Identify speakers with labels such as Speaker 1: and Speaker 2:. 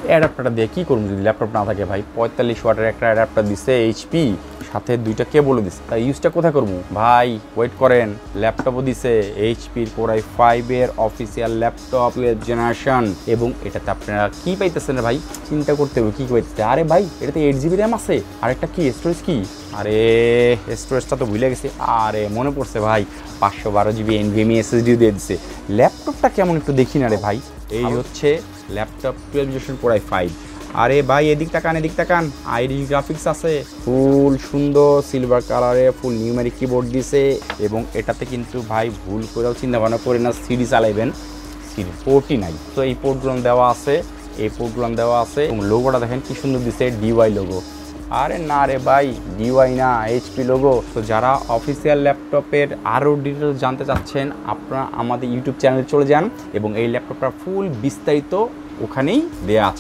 Speaker 1: অ্যাডাপ্টারটা দিয়ে কী করবো যদি ল্যাপটপ না থাকে ভাই? 45 ওয়াটের একটা অ্যাডাপ্টার দিচ্ছে এইচপি, সাথে 2টা কেবলও দিচ্ছে, তাই ইউজটা কোথায় করবো ভাই? ওয়েট করেন, ল্যাপটপও দিছে এইচপির Core i5 এর অফিসিয়াল ল্যাপটপ জেনারেশন, এবং এটাতে আপনারা কি পাইতেছেন ভাই? চিন্তা করতে হবে কি পাইতেছে। আরে ভাই এটাতে 8 GB র্যাম আছে, আর একটা কি স্টোরেজ কি, আরে স্টোরেজটা তো ভুলে গেছি, আরে মনে পড়ছে ভাই 512 GB NVMe SSD দিয়ে দিচ্ছে। ল্যাপটপটা কেমন একটু দেখি না রে ভাই। এই হচ্ছে ল্যাপটপ 12 জেনারেশন Core i5। আরে ভাই এদিক তাকান, এদিক তাকান, আইরিশ গ্রাফিক্স আছে, ফুল সুন্দর সিলভার কালারে ফুল নিউমেরিক কিবোর্ড দিছে, এবং এটাতে কিন্তু ভাই ভুল করেও চিন্তা ভাবনা করে না সিডি চালাইবেন, সিডি পোর্টই নাই। তো এই পোর্টগুলো দেওয়া আছে, এই পোর্টগুলো দেওয়া আছে, এবং লোগোটা দেখেন কি সুন্দর দিছে, ডিওয়াই লোগো। আরে না রে ভাই, ডিওয়াই না, এইচপি লোগো। তো যারা অফিসিয়াল ল্যাপটপের আরও ডিটেলস জানতে চাচ্ছেন, আপনারা আমাদের ইউটিউব চ্যানেলে চলে যান, এবং এই ল্যাপটপটা ফুল বিস্তারিত ওখানেই দেওয়া আছে।